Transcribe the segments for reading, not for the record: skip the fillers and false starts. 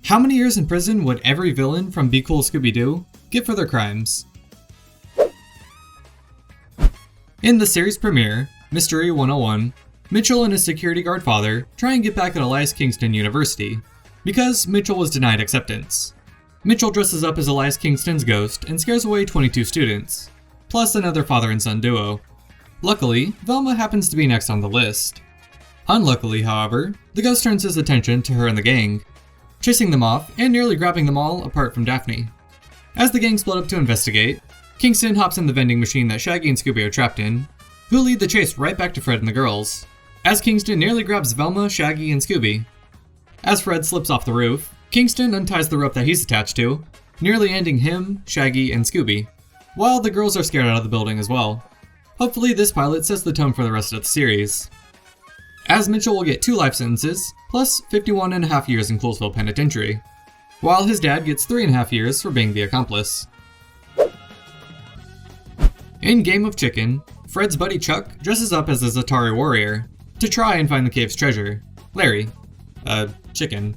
How many years in prison would every villain from Be Cool Scooby-Doo get for their crimes? In the series premiere, Mystery 101, Mitchell and his security guard father try and get back at Elias Kingston University, because Mitchell was denied acceptance. Mitchell dresses up as Elias Kingston's ghost and scares away 22 students, plus another father and son duo. Luckily, Velma happens to be next on the list. Unluckily, however, the ghost turns his attention to her and the gang, chasing them off and nearly grabbing them all apart from Daphne. As the gang split up to investigate, Kingston hops in the vending machine that Shaggy and Scooby are trapped in, who lead the chase right back to Fred and the girls, as Kingston nearly grabs Velma, Shaggy, and Scooby. As Fred slips off the roof, Kingston unties the rope that he's attached to, nearly ending him, Shaggy, and Scooby, while the girls are scared out of the building as well. Hopefully this pilot sets the tone for the rest of the series, as Mitchell will get 2 life sentences, plus 51.5 years in Coolsville Penitentiary, while his dad gets 3.5 years for being the accomplice. In Game of Chicken, Fred's buddy Chuck dresses up as a Zatari warrior to try and find the cave's treasure, Larry, chicken.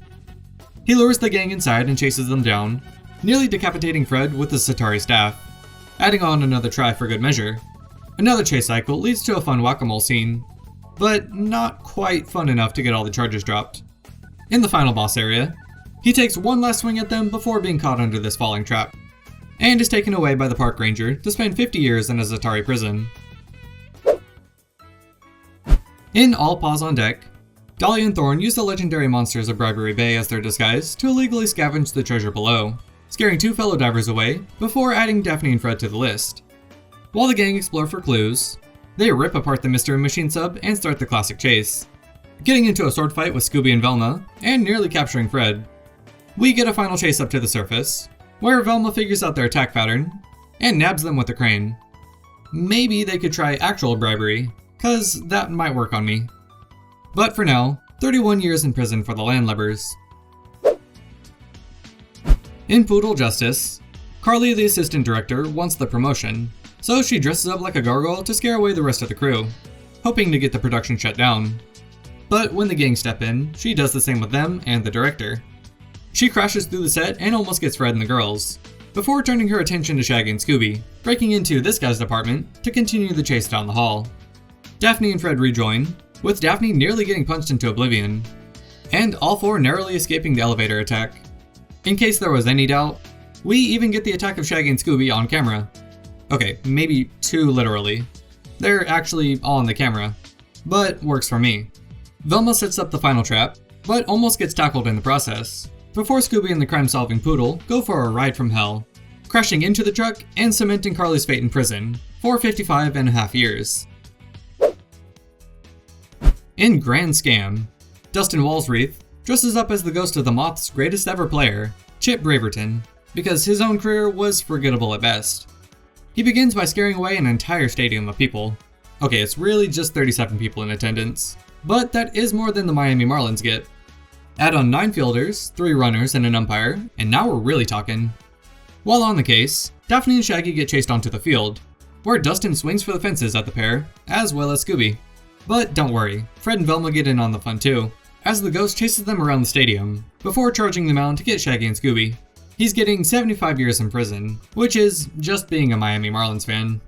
He lures the gang inside and chases them down, nearly decapitating Fred with the Zatari staff, adding on another try for good measure. Another chase cycle leads to a fun whack-a-mole scene, but not quite fun enough to get all the charges dropped. In the final boss area, he takes one last swing at them before being caught under this falling trap, and is taken away by the park ranger to spend 50 years in a Zatari prison. In All Paws on Deck, Dahlia and Thorn use the legendary monsters of Bribery Bay as their disguise to illegally scavenge the treasure below, scaring 2 fellow divers away before adding Daphne and Fred to the list. While the gang explore for clues, they rip apart the Mystery Machine sub and start the classic chase, getting into a sword fight with Scooby and Velma and nearly capturing Fred. We get a final chase up to the surface, where Velma figures out their attack pattern and nabs them with a crane. Maybe they could try actual bribery, cause that might work on me. But for now, 31 years in prison for the landlubbers. In Poodle Justice, Carly, the assistant director, wants the promotion, so she dresses up like a gargoyle to scare away the rest of the crew, hoping to get the production shut down. But when the gang step in, she does the same with them and the director. She crashes through the set and almost gets Fred and the girls, before turning her attention to Shaggy and Scooby, breaking into this guy's apartment to continue the chase down the hall. Daphne and Fred rejoin, with Daphne nearly getting punched into oblivion, and all 4 narrowly escaping the elevator attack. In case there was any doubt, we even get the attack of Shaggy and Scooby on camera. Okay, maybe too literally. They're actually all on the camera, but works for me. Velma sets up the final trap, but almost gets tackled in the process, before Scooby and the crime-solving poodle go for a ride from hell, crashing into the truck and cementing Carly's fate in prison for 55.5 years. In Grand Scam, Dustin Walsreath dresses up as the ghost of the Moth's greatest ever player, Chip Braverton, because his own career was forgettable at best. He begins by scaring away an entire stadium of people. Okay, it's really just 37 people in attendance, but that is more than the Miami Marlins get. Add on 9 fielders, 3 runners, and an umpire, and now we're really talking. While on the case, Daphne and Shaggy get chased onto the field, where Dustin swings for the fences at the pair, as well as Scooby. But don't worry, Fred and Velma get in on the fun too, as the ghost chases them around the stadium, before charging them out to get Shaggy and Scooby. He's getting 75 years in prison, which is just being a Miami Marlins fan.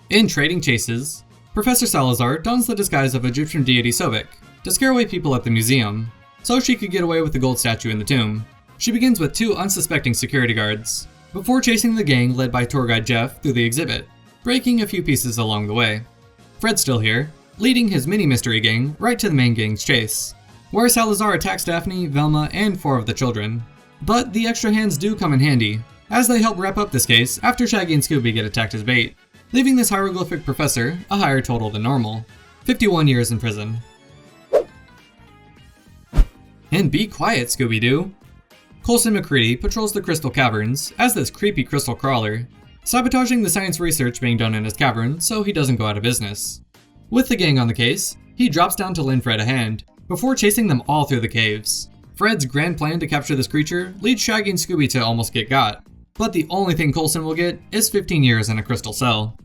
In Trading Chases, Professor Salazar dons the disguise of Egyptian deity Sobek to scare away people at the museum, so she could get away with the gold statue in the tomb. She begins with 2 unsuspecting security guards, before chasing the gang led by tour guide Jeff through the exhibit, breaking a few pieces along the way. Fred's still here, leading his mini-mystery gang right to the main gang's chase, where Salazar attacks Daphne, Velma, and 4 of the children. But the extra hands do come in handy, as they help wrap up this case after Shaggy and Scooby get attacked as bait, leaving this hieroglyphic professor a higher total than normal, 51 years in prison. And be quiet, Scooby-Doo! Coulson McCready patrols the crystal caverns as this creepy crystal crawler, sabotaging the science research being done in his cavern so he doesn't go out of business. With the gang on the case, he drops down to lend Fred a hand, before chasing them all through the caves. Fred's grand plan to capture this creature leads Shaggy and Scooby to almost get got, but the only thing Coulson will get is 15 years in a crystal cell.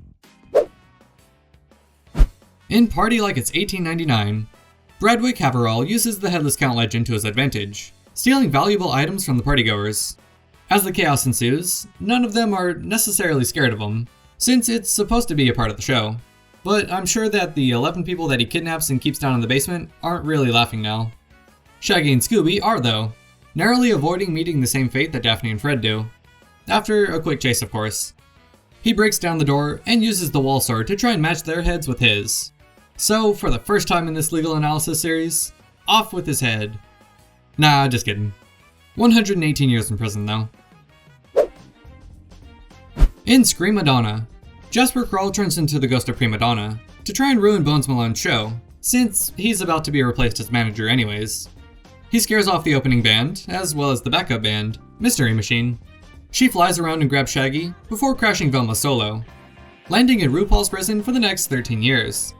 In Party Like It's 1899, Bradwick Haverall uses the Headless Count legend to his advantage, stealing valuable items from the partygoers. As the chaos ensues, none of them are necessarily scared of him, since it's supposed to be a part of the show. But I'm sure that the 11 people that he kidnaps and keeps down in the basement aren't really laughing now. Shaggy and Scooby are though, narrowly avoiding meeting the same fate that Daphne and Fred do. After a quick chase, of course. He breaks down the door and uses the wall sword to try and match their heads with his. So, for the first time in this legal analysis series, off with his head. Nah, just kidding. 118 years in prison though. In Scream Madonna, Jasper Krull turns into the ghost of Prima Donna to try and ruin Bones Malone's show, since he's about to be replaced as manager anyways. He scares off the opening band, as well as the backup band, Mystery Machine. She flies around and grabs Shaggy, before crashing Velma solo, landing in RuPaul's prison for the next 13 years.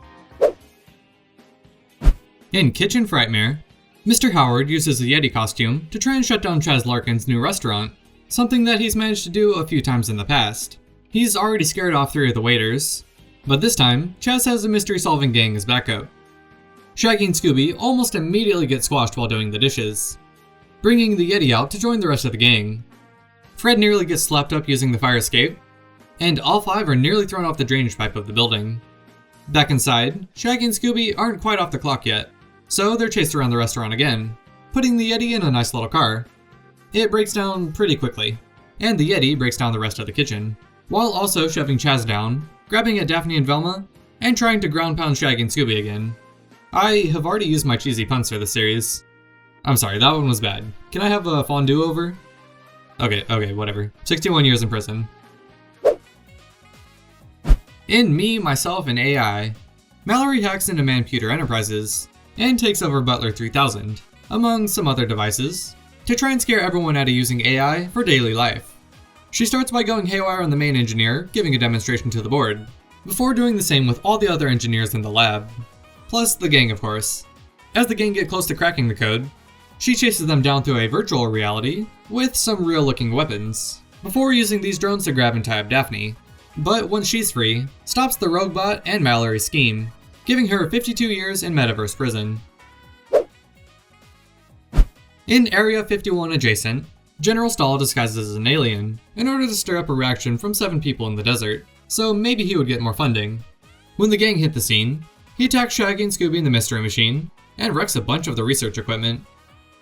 In Kitchen Frightmare, Mr. Howard uses a Yeti costume to try and shut down Chaz Larkin's new restaurant, something that he's managed to do a few times in the past. He's already scared off 3 of the waiters, but this time, Chaz has a mystery-solving gang as backup. Shaggy and Scooby almost immediately get squashed while doing the dishes, bringing the Yeti out to join the rest of the gang. Fred nearly gets slapped up using the fire escape, and all 5 are nearly thrown off the drainage pipe of the building. Back inside, Shaggy and Scooby aren't quite off the clock yet, so they're chased around the restaurant again, putting the Yeti in a nice little car. It breaks down pretty quickly, and the Yeti breaks down the rest of the kitchen, while also shoving Chaz down, grabbing at Daphne and Velma, and trying to ground pound Shaggy and Scooby again. I have already used my cheesy puns for this series. I'm sorry, that one was bad. Can I have a fondue over? Okay, whatever. 61 years in prison. In Me, Myself, and AI, Mallory hacks into Manputer Enterprises and takes over Butler 3000, among some other devices, to try and scare everyone out of using AI for daily life. She starts by going haywire on the main engineer, giving a demonstration to the board, before doing the same with all the other engineers in the lab, plus the gang of course. As the gang get close to cracking the code, she chases them down through a virtual reality with some real looking weapons, before using these drones to grab and tie up Daphne. But once she's free, stops the rogue bot and Mallory's scheme, giving her 52 years in metaverse prison. In Area 51 adjacent, General Stahl disguises as an alien in order to stir up a reaction from 7 people in the desert, so maybe he would get more funding. When the gang hit the scene, he attacks Shaggy and Scooby in the Mystery Machine, and wrecks a bunch of the research equipment.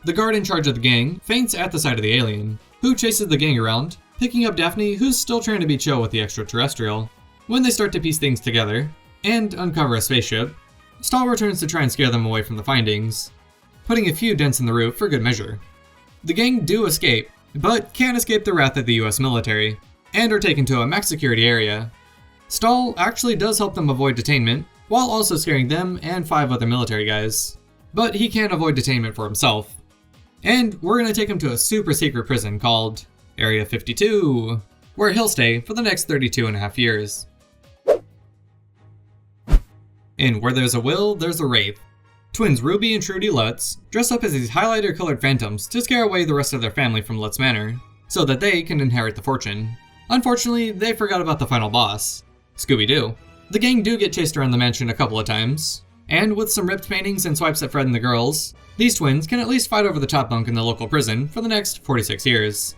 The guard in charge of the gang faints at the sight of the alien, who chases the gang around, picking up Daphne, who's still trying to be chill with the extraterrestrial. When they start to piece things together, and uncover a spaceship, Stahl returns to try and scare them away from the findings, putting a few dents in the roof for good measure. The gang do escape, but can't escape the wrath of the US military, and are taken to a max security area. Stahl actually does help them avoid detainment, while also scaring them and 5 other military guys. But he can't avoid detainment for himself. And we're gonna take him to a super secret prison called Area 52, where he'll stay for the next 32.5 years. In Where There's a Will, There's a Wraith. Twins Ruby and Trudy Lutz dress up as these highlighter colored phantoms to scare away the rest of their family from Lutz Manor, so that they can inherit the fortune. Unfortunately, they forgot about the final boss, Scooby-Doo. The gang do get chased around the mansion a couple of times, and with some ripped paintings and swipes at Fred and the girls, these twins can at least fight over the top bunk in the local prison for the next 46 years.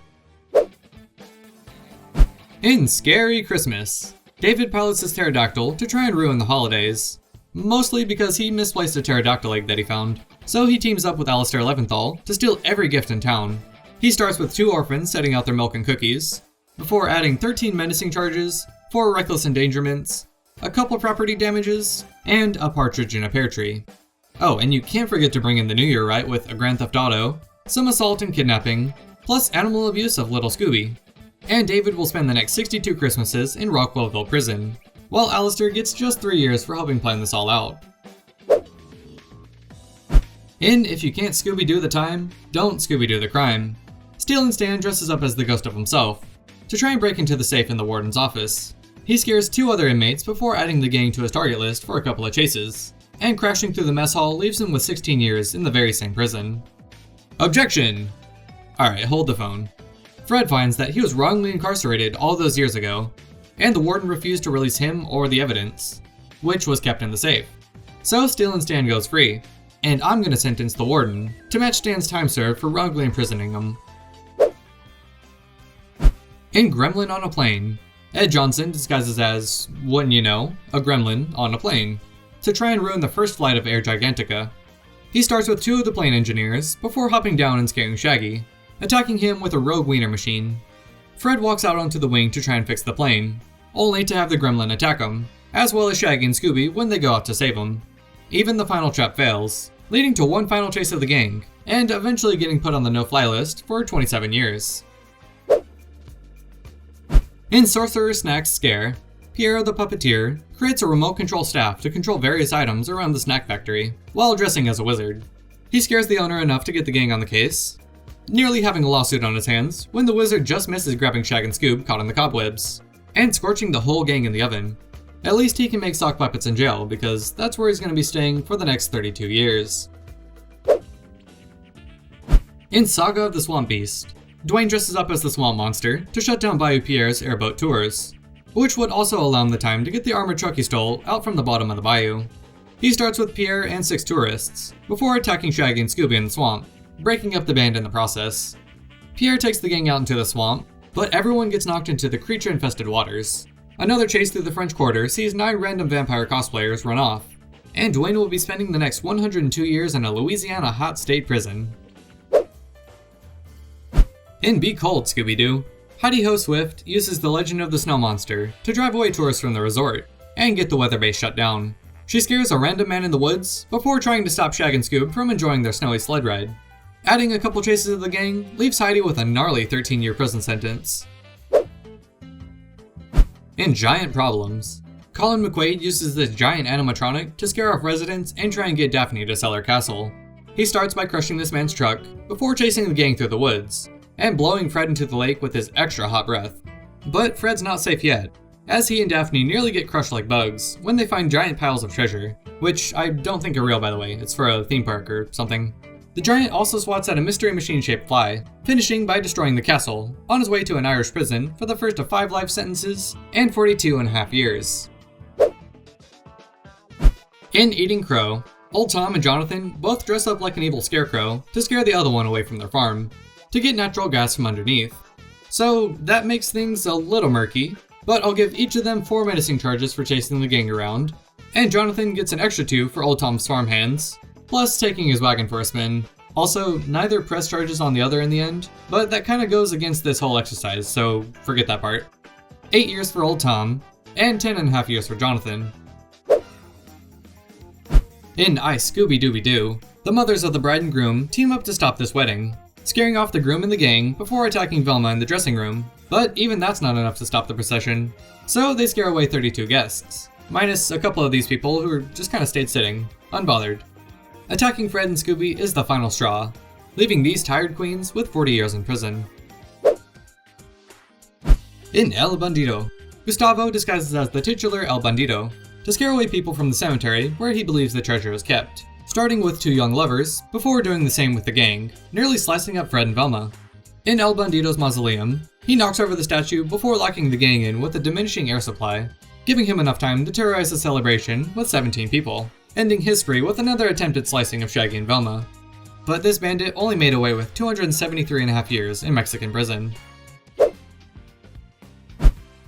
In Scary Christmas, David pilots his pterodactyl to try and ruin the holidays, mostly because he misplaced a pterodactyl egg that he found, so he teams up with Alistair Leventhal to steal every gift in town. He starts with 2 orphans setting out their milk and cookies, before adding 13 menacing charges, 4 reckless endangerments, a couple property damages, and a partridge in a pear tree. Oh, and you can't forget to bring in the New Year right with a Grand Theft Auto, some assault and kidnapping, plus animal abuse of little Scooby. And David will spend the next 62 Christmases in Rockwellville prison, while Alistair gets just 3 years for helping plan this all out. In If You Can't Scooby-Doo the Time, Don't Scooby-Doo the Crime, Steel and Stan dresses up as the ghost of himself to try and break into the safe in the Warden's office. He scares 2 other inmates before adding the gang to his target list for a couple of chases, and crashing through the mess hall leaves him with 16 years in the very same prison. Objection! Alright, hold the phone. Fred finds that he was wrongly incarcerated all those years ago, and the Warden refused to release him or the evidence, which was kept in the safe. So Steel and Stan goes free. And I'm gonna sentence the Warden to match Stan's time served for wrongfully imprisoning him. In Gremlin on a Plane, Ed Johnson disguises as, wouldn't you know, a gremlin on a plane, to try and ruin the first flight of Air Gigantica. He starts with 2 of the plane engineers before hopping down and scaring Shaggy, attacking him with a rogue wiener machine. Fred walks out onto the wing to try and fix the plane, only to have the gremlin attack him, as well as Shaggy and Scooby when they go out to save him. Even the final trap fails, leading to one final chase of the gang, and eventually getting put on the no-fly list for 27 years. In Sorcerer Snack's Scare, Pierre the Puppeteer creates a remote control staff to control various items around the snack factory, while dressing as a wizard. He scares the owner enough to get the gang on the case, nearly having a lawsuit on his hands when the wizard just misses grabbing Shag and Scoob caught in the cobwebs, and scorching the whole gang in the oven. At least he can make sock puppets in jail, because that's where he's going to be staying for the next 32 years. In Saga of the Swamp Beast, Dwayne dresses up as the swamp monster to shut down Bayou Pierre's airboat tours, which would also allow him the time to get the armored truck he stole out from the bottom of the bayou. He starts with Pierre and 6 tourists, before attacking Shaggy and Scooby in the swamp, breaking up the band in the process. Pierre takes the gang out into the swamp, but everyone gets knocked into the creature-infested waters. Another chase through the French Quarter sees 9 random vampire cosplayers run off, and Dwayne will be spending the next 102 years in a Louisiana hot state prison. In Be Cold, Scooby-Doo, Heidi-Ho Swift uses the Legend of the Snow Monster to drive away tourists from the resort and get the weather base shut down. She scares a random man in the woods before trying to stop Shag and Scoob from enjoying their snowy sled ride. Adding a couple chases of the gang leaves Heidi with a gnarly 13-year prison sentence. In Giant Problems, Colin McQuaid uses this giant animatronic to scare off residents and try and get Daphne to sell her castle. He starts by crushing this man's truck before chasing the gang through the woods, and blowing Fred into the lake with his extra hot breath. But Fred's not safe yet, as he and Daphne nearly get crushed like bugs when they find giant piles of treasure, which I don't think are real, by the way, it's for a theme park or something. The giant also swats at a mystery machine-shaped fly, finishing by destroying the castle, on his way to an Irish prison for the first of 5 life sentences and 42.5 years. In Eating Crow, Old Tom and Jonathan both dress up like an evil scarecrow to scare the other one away from their farm, to get natural gas from underneath. So that makes things a little murky, but I'll give each of them 4 menacing charges for chasing the gang around, and Jonathan gets an extra 2 for Old Tom's farmhands, plus taking his wagon for a spin. Also, neither press charges on the other in the end, but that kinda goes against this whole exercise, so forget that part. 8 years for Old Tom, and 10.5 years for Jonathan. In I Scooby-Dooby-Doo, the mothers of the bride and groom team up to stop this wedding, scaring off the groom and the gang before attacking Velma in the dressing room, but even that's not enough to stop the procession, so they scare away 32 guests, minus a couple of these people who just kinda stayed sitting, unbothered. Attacking Fred and Scooby is the final straw, leaving these tired queens with 40 years in prison. In El Bandito, Gustavo disguises as the titular El Bandito to scare away people from the cemetery where he believes the treasure is kept, starting with 2 young lovers before doing the same with the gang, nearly slicing up Fred and Velma. In El Bandito's mausoleum, he knocks over the statue before locking the gang in with a diminishing air supply, giving him enough time to terrorize the celebration with 17 people, ending his spree with another attempted slicing of Shaggy and Velma. But this bandit only made away with 273.5 years in Mexican prison.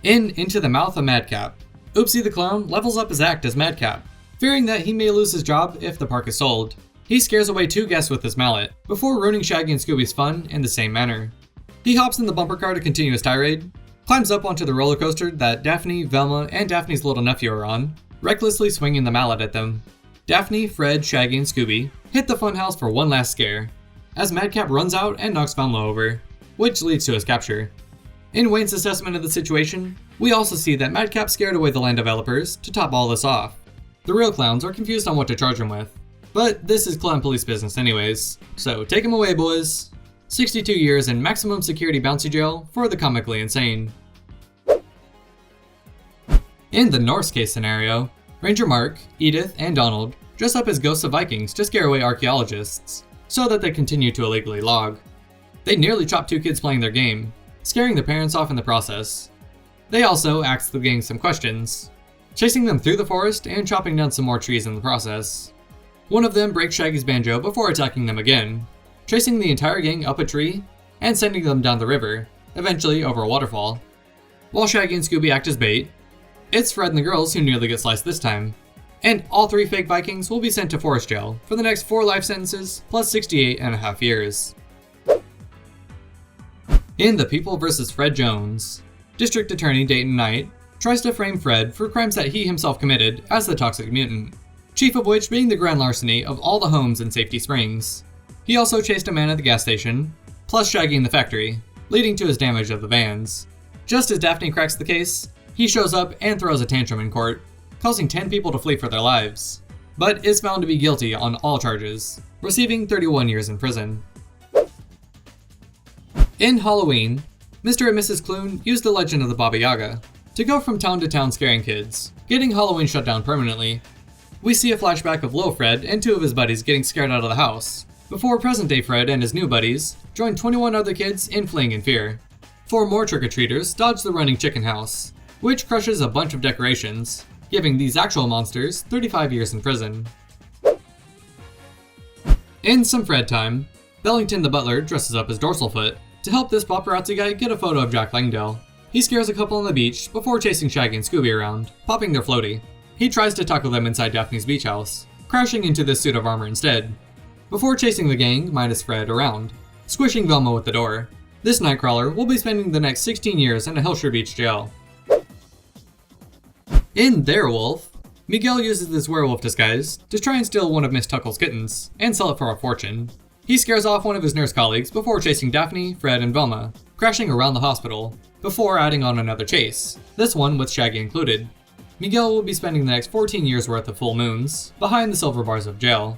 In Into the Mouth of Madcap, Oopsie the Clown levels up his act as Madcap, fearing that he may lose his job if the park is sold. He scares away 2 guests with his mallet, before ruining Shaggy and Scooby's fun in the same manner. He hops in the bumper car to continue his tirade, climbs up onto the roller coaster that Daphne, Velma, and Daphne's little nephew are on, recklessly swinging the mallet at them. Daphne, Fred, Shaggy, and Scooby hit the funhouse for one last scare, as Madcap runs out and knocks Velma over, which leads to his capture. In Wayne's assessment of the situation, we also see that Madcap scared away the land developers to top all this off. The real clowns are confused on what to charge him with, but this is clown police business anyways, so take him away, boys. 62 years in maximum security bouncy jail for the comically insane. In the Norse case scenario, Ranger Mark, Edith, and Donald dress up as ghosts of Vikings to scare away archaeologists, so that they continue to illegally log. They nearly chop 2 kids playing their game, scaring their parents off in the process. They also ask the gang some questions, chasing them through the forest and chopping down some more trees in the process. One of them breaks Shaggy's banjo before attacking them again, chasing the entire gang up a tree and sending them down the river, eventually over a waterfall. While Shaggy and Scooby act as bait, it's Fred and the girls who nearly get sliced this time. And all 3 fake Vikings will be sent to forest jail for the next 4 life sentences plus 68.5 years. In The People vs. Fred Jones, District Attorney Dayton Knight tries to frame Fred for crimes that he himself committed as the toxic mutant, chief of which being the grand larceny of all the homes in Safety Springs. He also chased a man at the gas station, plus Shaggy in the factory, leading to his damage of the vans. Just as Daphne cracks the case, he shows up and throws a tantrum in court, causing 10 people to flee for their lives, but is found to be guilty on all charges, receiving 31 years in prison. In Halloween, Mr. and Mrs. Clune used the legend of the Bab Yaga to go from town to town scaring kids, getting Halloween shut down permanently. We see a flashback of little Fred and 2 of his buddies getting scared out of the house, before present-day Fred and his new buddies join 21 other kids in fleeing in fear. 4 more trick-or-treaters dodge the running chicken house, which crushes a bunch of decorations, giving these actual monsters 35 years in prison. In some Fred time, Bellington the butler dresses up as Dorsalfoot to help this paparazzi guy get a photo of Jack Langdale. He scares a couple on the beach before chasing Shaggy and Scooby around, popping their floaty. He tries to tackle them inside Daphne's beach house, crashing into this suit of armor instead, before chasing the gang, minus Fred, around, squishing Velma with the door. This Nightcrawler will be spending the next 16 years in a Hillshire Beach jail. In Their Wolf, Miguel uses this werewolf disguise to try and steal one of Miss Tuckle's kittens, and sell it for a fortune. He scares off one of his nurse colleagues before chasing Daphne, Fred, and Velma, crashing around the hospital, before adding on another chase, this one with Shaggy included. Miguel will be spending the next 14 years worth of full moons, behind the silver bars of jail.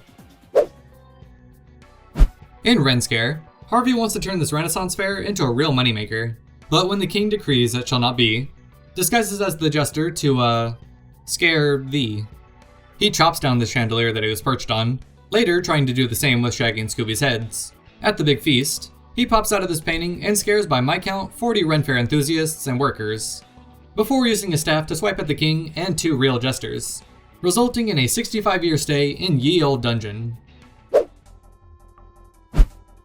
In Ren Scare, Harvey wants to turn this Renaissance fair into a real moneymaker, but when the king decrees it shall not be, disguises as the jester to, scare thee. He chops down the chandelier that he was perched on, later trying to do the same with Shaggy and Scooby's heads. At the big feast, he pops out of this painting and scares by my count 40 Ren Fair enthusiasts and workers, before using his staff to swipe at the king and 2 real jesters, resulting in a 65-year stay in ye old dungeon.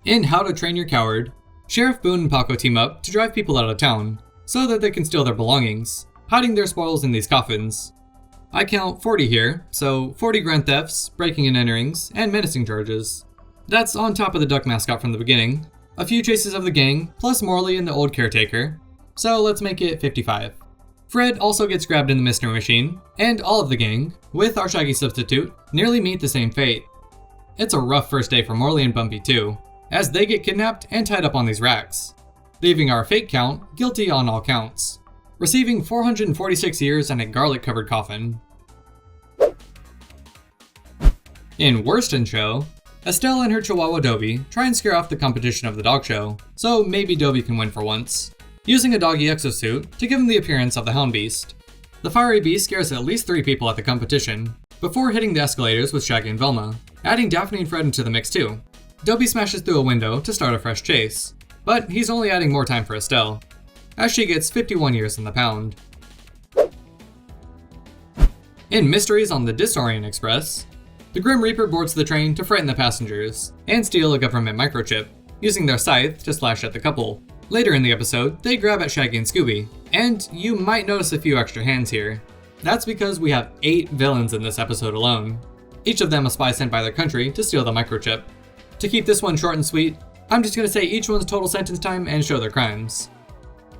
In How to Train Your Coward, Sheriff Boone and Paco team up to drive people out of town, so that they can steal their belongings, hiding their spoils in these coffins. I count 40 here, so 40 grand thefts, breaking and enterings, and menacing charges. That's on top of the duck mascot from the beginning, a few chases of the gang, plus Morley and the old caretaker, so let's make it 55. Fred also gets grabbed in the mystery machine, and all of the gang, with our Shaggy substitute, nearly meet the same fate. It's a rough first day for Morley and Bumpy too, as they get kidnapped and tied up on these racks, leaving our fake count guilty on all counts, receiving 446 years and a garlic-covered coffin. In Worston Show, Estelle and her Chihuahua Dobie try and scare off the competition of the dog show, so maybe Dobie can win for once, using a doggy exosuit to give him the appearance of the Hound Beast. The fiery beast scares at least 3 people at the competition, before hitting the escalators with Shaggy and Velma, adding Daphne and Fred into the mix too. Dobie smashes through a window to start a fresh chase, but he's only adding more time for Estelle, as she gets 51 years in the pound. In Mysteries on the Disorient Express, the Grim Reaper boards the train to frighten the passengers, and steal a government microchip, using their scythe to slash at the couple. Later in the episode, they grab at Shaggy and Scooby, and you might notice a few extra hands here. That's because we have 8 villains in this episode alone, each of them a spy sent by their country to steal the microchip. To keep this one short and sweet, I'm just going to say each one's total sentence time and show their crimes.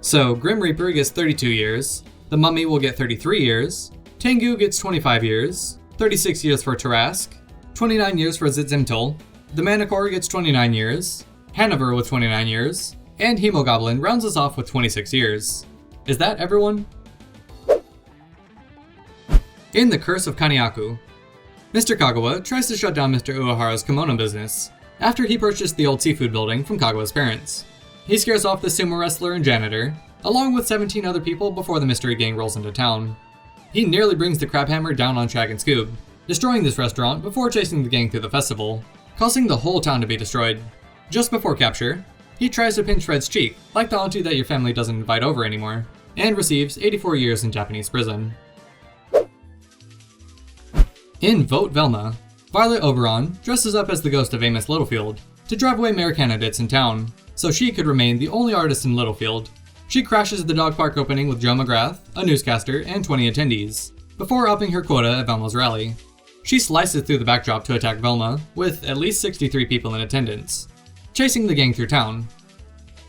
So Grim Reaper gets 32 years, the Mummy will get 33 years, Tengu gets 25 years, 36 years for Tarask, 29 years for Zitzimtol, the Manticore gets 29 years, Hanover with 29 years, and Hemogoblin rounds us off with 26 years. Is that everyone? In The Curse of Kaniaku, Mr. Kagawa tries to shut down Mr. Uehara's kimono business after he purchased the old seafood building from Kagawa's parents. He scares off the sumo wrestler and janitor, along with 17 other people before the mystery gang rolls into town. He nearly brings the crab hammer down on Shag and Scoob, destroying this restaurant before chasing the gang through the festival, causing the whole town to be destroyed. Just before capture, he tries to pinch Fred's cheek, like the auntie that your family doesn't invite over anymore, and receives 84 years in Japanese prison. In Vote Velma, Violet Oberon dresses up as the ghost of Amos Littlefield to drive away mayor candidates in town, so she could remain the only artist in Littlefield. She crashes the dog park opening with Joe McGrath, a newscaster, and 20 attendees, before upping her quota at Velma's rally. She slices through the backdrop to attack Velma, with at least 63 people in attendance, chasing the gang through town.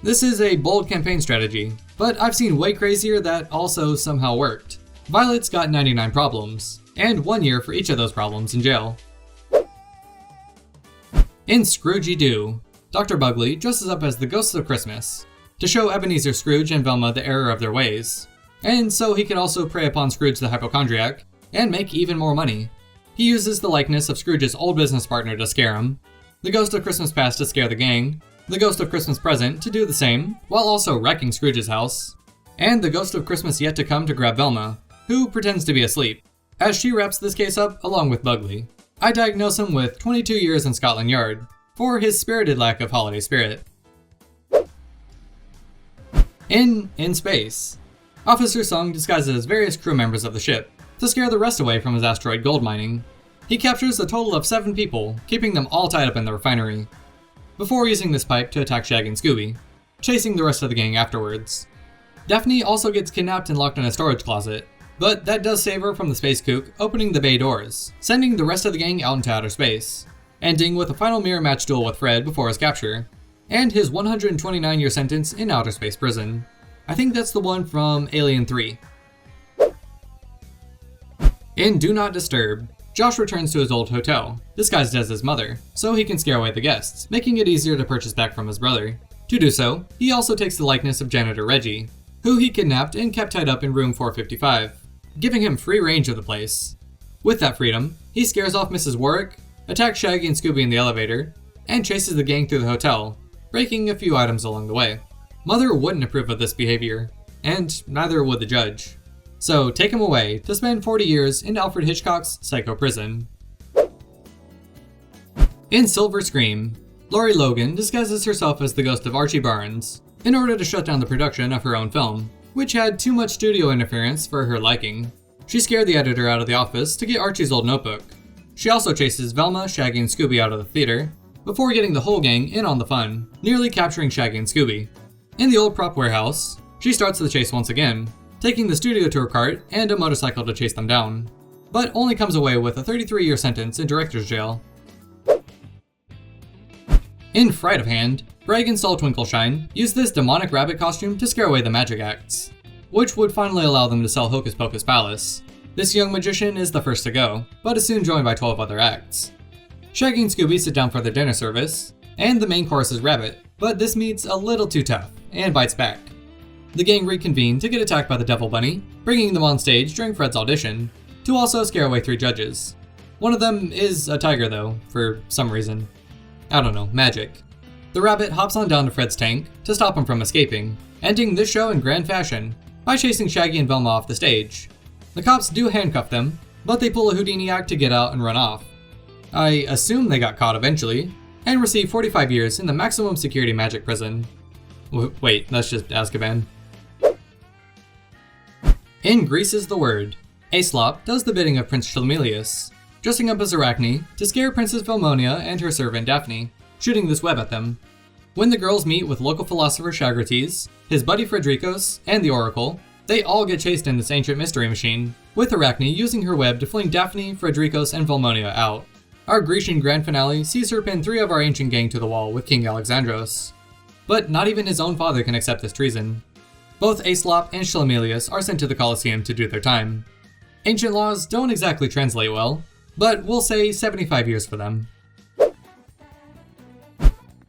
This is a bold campaign strategy, but I've seen way crazier that also somehow worked. Violet's got 99 problems, and 1 year for each of ththose problems in jail. In Scooby-Doo, Dr. Bugley dresses up as the Ghosts of Christmas to show Ebenezer Scrooge and Velma the error of their ways, and so he can also prey upon Scrooge the hypochondriac and make even more money. He uses the likeness of Scrooge's old business partner to scare him, the Ghost of Christmas Past to scare the gang, the Ghost of Christmas Present to do the same, while also wrecking Scrooge's house, and the Ghost of Christmas Yet to Come to grab Velma, who pretends to be asleep, as she wraps this case up along with Bugley. I diagnose him with 22 years in Scotland Yard for his spirited lack of holiday spirit. In Space, Officer Sung disguises as various crew members of the ship to scare the rest away from his asteroid gold mining. He captures a total of 7 people, keeping them all tied up in the refinery, before using this pipe to attack Shaggy and Scooby, chasing the rest of the gang afterwards. Daphne also gets kidnapped and locked in a storage closet, but that does save her from the space kook opening the bay doors, sending the rest of the gang out into outer space, ending with a final mirror match duel with Fred before his capture, and his 129-year sentence in outer space prison. I think that's the one from Alien 3. In Do Not Disturb, Josh returns to his old hotel, disguised as his mother, so he can scare away the guests, making it easier to purchase back from his brother. To do so, he also takes the likeness of janitor Reggie, who he kidnapped and kept tied up in room 455, giving him free range of the place. With that freedom, he scares off Mrs. Warwick, attacks Shaggy and Scooby in the elevator, and chases the gang through the hotel, breaking a few items along the way. Mother wouldn't approve of this behavior, and neither would the judge. So take him away to spend 40 years in Alfred Hitchcock's Psycho Prison. In Silver Scream, Laurie Logan disguises herself as the ghost of Archie Barnes in order to shut down the production of her own film, which had too much studio interference for her liking. She scared the editor out of the office to get Archie's old notebook. She also chases Velma, Shaggy, and Scooby out of the theater, before getting the whole gang in on the fun, nearly capturing Shaggy and Scooby. In the old prop warehouse, she starts the chase once again, taking the studio tour cart and a motorcycle to chase them down, but only comes away with a 33-year sentence in director's jail. In Fright of Hand, Greg and Saul Twinkleshine use this demonic rabbit costume to scare away the magic acts, which would finally allow them to sell Hocus Pocus Palace. This young magician is the first to go, but is soon joined by 12 other acts. Shaggy and Scooby sit down for their dinner service, and the main course is rabbit, but this meat's a little too tough, and bites back. The gang reconvene to get attacked by the Devil Bunny, bringing them on stage during Fred's audition, to also scare away 3 judges. One of them is a tiger though, for some reason. I don't know, magic. The rabbit hops on down to Fred's tank to stop him from escaping, ending this show in grand fashion by chasing Shaggy and Velma off the stage. The cops do handcuff them, but they pull a Houdini act to get out and run off. I assume they got caught eventually, and receive 45 years in the maximum security magic prison. Wait, that's just Azkaban. In Grease is the Word, Aesop does the bidding of Prince Schlumelius, dressing up as Arachne to scare Princess Velmonia and her servant Daphne, shooting this web at them. When the girls meet with local philosopher Chagrates, his buddy Fredricos, and the Oracle, they all get chased in this ancient mystery machine, with Arachne using her web to fling Daphne, Fredricos, and Velmonia out. Our Grecian grand finale sees her pin 3 of our ancient gang to the wall with King Alexandros. But not even his own father can accept this treason. Both Aesop and Schlumelius are sent to the Colosseum to do their time. Ancient laws don't exactly translate well, but we'll say 75 years for them.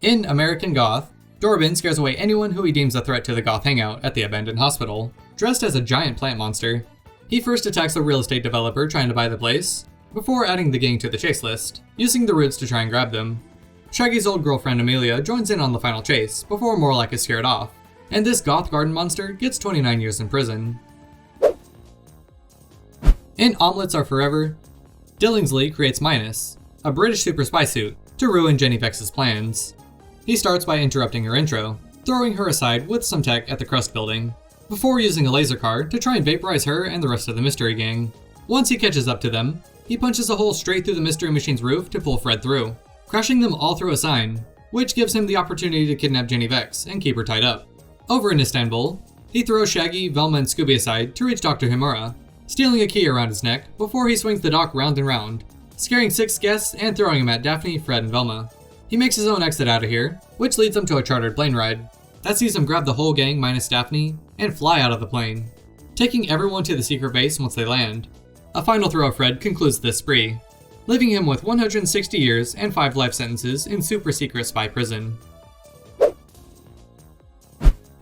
In American Goth, Dorbin scares away anyone who he deems a threat to the Goth hangout at the abandoned hospital, dressed as a giant plant monster. He first attacks a real estate developer trying to buy the place, before adding the gang to the chase list, using the roots to try and grab them. Shaggy's old girlfriend Amelia joins in on the final chase, before Morlock is scared off, and this goth garden monster gets 29 years in prison. In Omelets Are Forever, Dillingsley creates Minus, a British super spy suit, to ruin Jenny Vex's plans. He starts by interrupting her intro, throwing her aside with some tech at the Crust building, before using a laser card to try and vaporize her and the rest of the mystery gang. Once he catches up to them, he punches a hole straight through the mystery machine's roof to pull Fred through, crushing them all through a sign, which gives him the opportunity to kidnap Jenny Vex and keep her tied up. Over in Istanbul, he throws Shaggy, Velma, and Scooby aside to reach Dr. Himura, stealing a key around his neck before he swings the dock round and round, scaring 6 guests and throwing them at Daphne, Fred, and Velma. He makes his own exit out of here, which leads him to a chartered plane ride. That sees him grab the whole gang minus Daphne and fly out of the plane, taking everyone to the secret base once they land. A final throw of Fred concludes this spree, leaving him with 160 years and 5 life sentences in super secret spy prison.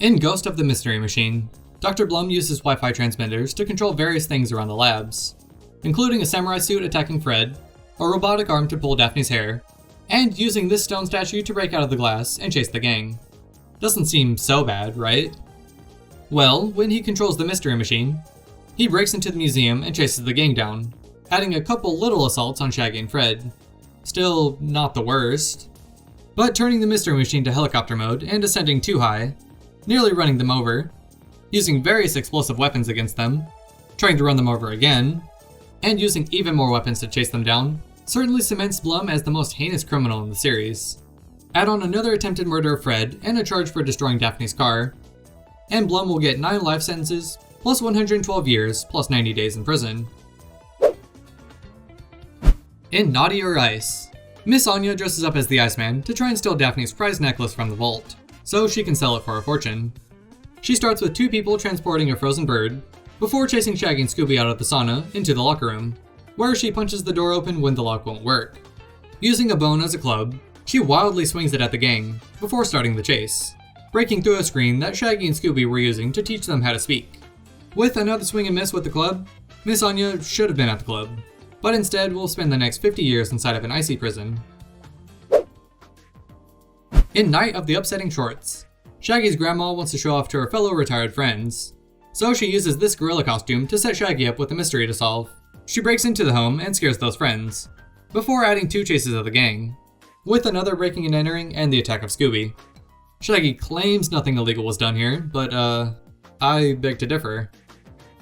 In Ghost of the Mystery Machine, Dr. Blum uses Wi-Fi transmitters to control various things around the labs, including a samurai suit attacking Fred, a robotic arm to pull Daphne's hair, and using this stone statue to break out of the glass and chase the gang. Doesn't seem so bad, right? Well, when he controls the mystery machine, he breaks into the museum and chases the gang down, adding a couple little assaults on Shaggy and Fred. Still not the worst, but turning the mystery machine to helicopter mode and ascending too high, nearly running them over, using various explosive weapons against them, trying to run them over again, and using even more weapons to chase them down, certainly cements Blum as the most heinous criminal in the series. Add on another attempted murder of Fred and a charge for destroying Daphne's car, and Blum will get 9 life sentences, plus 112 years, plus 90 days in prison. In Naughty or Ice, Miss Anya dresses up as the Iceman to try and steal Daphne's prized necklace from the vault, so she can sell it for a fortune. She starts with 2 people transporting a frozen bird, before chasing Shaggy and Scooby out of the sauna into the locker room, where she punches the door open when the lock won't work. Using a bone as a club, she wildly swings it at the gang, before starting the chase, breaking through a screen that Shaggy and Scooby were using to teach them how to speak. With another swing and miss with the club, Miss Anya should have been at the club, but instead will spend the next 50 years inside of an icy prison. In Night of the Upsetting Shorts, Shaggy's grandma wants to show off to her fellow retired friends, so she uses this gorilla costume to set Shaggy up with a mystery to solve. She breaks into the home and scares those friends, before adding 2 chases of the gang, with another breaking and entering and the attack of Scooby. Shaggy claims nothing illegal was done here, but I beg to differ.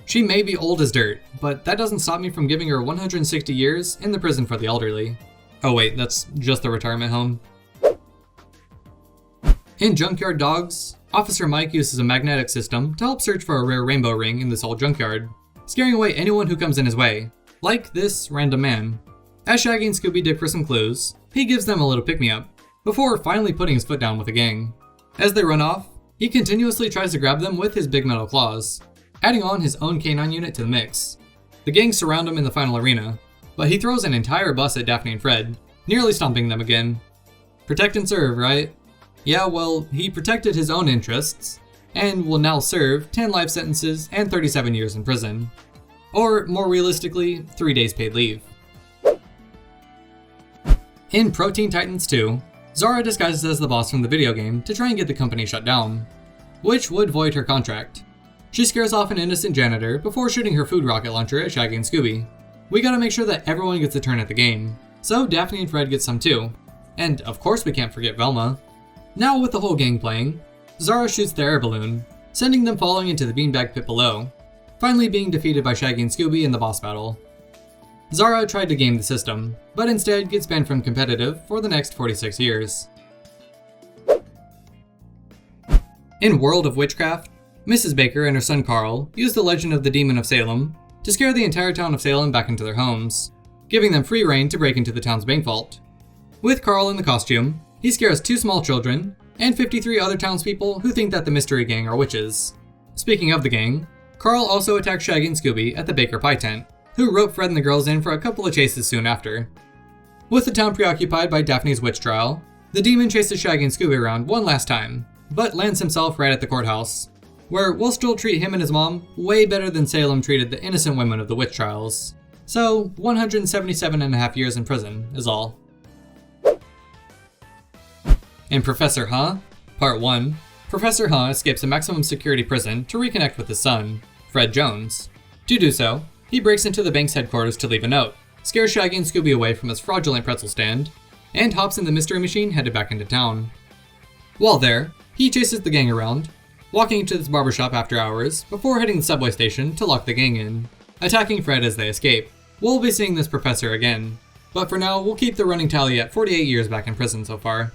She may be old as dirt, but that doesn't stop me from giving her 160 years in the prison for the elderly. Oh wait, that's just the retirement home. In Junkyard Dogs, Officer Mike uses a magnetic system to help search for a rare rainbow ring in this old junkyard, scaring away anyone who comes in his way, like this random man. As Shaggy and Scooby dig for some clues, he gives them a little pick-me-up, before finally putting his foot down with the gang. As they run off, he continuously tries to grab them with his big metal claws, adding on his own canine unit to the mix. The gang surround him in the final arena, but he throws an entire bus at Daphne and Fred, nearly stomping them again. Protect and serve, right? Yeah, well, he protected his own interests, and will now serve 10 life sentences and 37 years in prison. Or, more realistically, 3 days paid leave. In Protein Titans 2, Zara disguises as the boss from the video game to try and get the company shut down, which would void her contract. She scares off an innocent janitor before shooting her food rocket launcher at Shaggy and Scooby. We gotta make sure that everyone gets a turn at the game, so Daphne and Fred get some too. And of course we can't forget Velma. Now with the whole gang playing, Zara shoots the air balloon, sending them falling into the beanbag pit below, finally being defeated by Shaggy and Scooby in the boss battle. Zara tried to game the system, but instead gets banned from competitive for the next 46 years. In World of Witchcraft, Mrs. Baker and her son Carl use the legend of the Demon of Salem to scare the entire town of Salem back into their homes, giving them free rein to break into the town's bank vault. With Carl in the costume, he scares 2 small children and 53 other townspeople who think that the mystery gang are witches. Speaking of the gang, Carl also attacks Shaggy and Scooby at the Baker Pie tent, who rope Fred and the girls in for a couple of chases soon after. With the town preoccupied by Daphne's witch trial, the demon chases Shaggy and Scooby around one last time, but lands himself right at the courthouse, where we'll still treat him and his mom way better than Salem treated the innocent women of the witch trials. So, 177.5 years in prison is all. In Professor Huh, Part 1, Professor Huh escapes a maximum security prison to reconnect with his son, Fred Jones. To do so, he breaks into the bank's headquarters to leave a note, scares Shaggy and Scooby away from his fraudulent pretzel stand, and hops in the mystery machine headed back into town. While there, he chases the gang around, walking to this barbershop after hours before heading to the subway station to lock the gang in, attacking Fred as they escape. We'll be seeing this professor again, but for now, we'll keep the running tally at 48 years back in prison so far.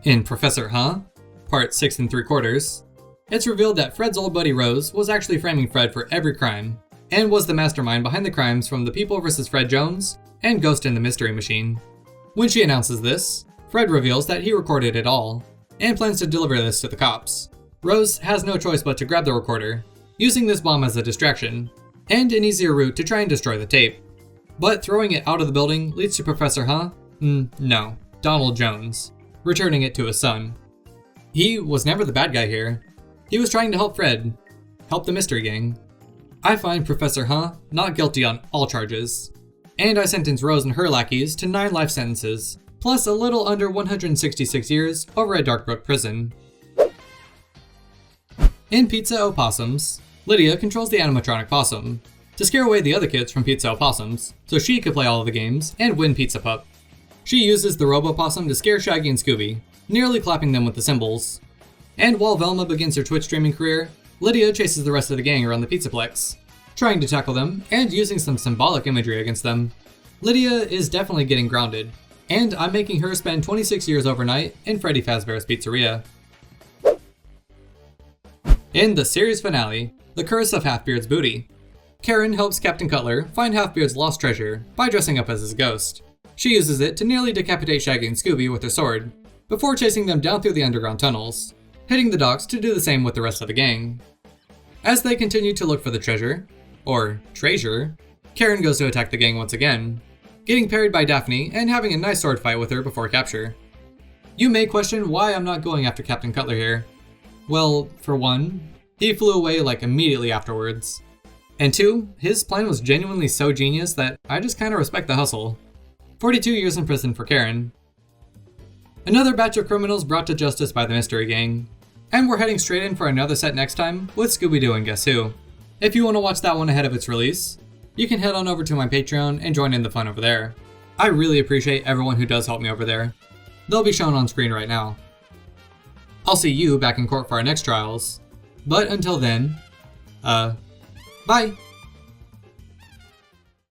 In Professor Huh? Part 6 3/4, it's revealed that Fred's old buddy Rose was actually framing Fred for every crime, and was the mastermind behind the crimes from The People vs. Fred Jones and Ghost in the Mystery Machine. When she announces this, Fred reveals that he recorded it all, and plans to deliver this to the cops. Rose has no choice but to grab the recorder, using this bomb as a distraction, and an easier route to try and destroy the tape. But throwing it out of the building leads to Professor Huh? No, Donald Jones, returning it to his son. He was never the bad guy here. He was trying to help Fred, help the mystery gang. I find Professor Huh not guilty on all charges, and I sentence Rose and her lackeys to 9 life sentences, plus a little under 166 years over at Darkbrook Prison. In Pizza Opossums, Lydia controls the animatronic possum to scare away the other kids from Pizza Opossums, so she could play all of the games and win Pizza Pup. She uses the Robo-Possum to scare Shaggy and Scooby, nearly clapping them with the cymbals. And while Velma begins her Twitch streaming career, Lydia chases the rest of the gang around the Pizzaplex, trying to tackle them and using some symbolic imagery against them. Lydia is definitely getting grounded, and I'm making her spend 26 years overnight in Freddy Fazbear's Pizzeria. In the series finale, The Curse of Halfbeard's Booty, Karen helps Captain Cutler find Halfbeard's lost treasure by dressing up as his ghost. She uses it to nearly decapitate Shaggy and Scooby with her sword, before chasing them down through the underground tunnels, hitting the docks to do the same with the rest of the gang. As they continue to look for the treasure, or treasure, Karen goes to attack the gang once again, getting parried by Daphne and having a nice sword fight with her before capture. You may question why I'm not going after Captain Cutler here. Well, for one, he flew away like immediately afterwards. And 2, his plan was genuinely so genius that I just kinda respect the hustle. 42 years in prison for Karen. Another batch of criminals brought to justice by the Mystery Gang. And we're heading straight in for another set next time with Scooby-Doo and Guess Who. If you want to watch that one ahead of its release, you can head on over to my Patreon and join in the fun over there. I really appreciate everyone who does help me over there. They'll be shown on screen right now. I'll see you back in court for our next trials. But until then, bye!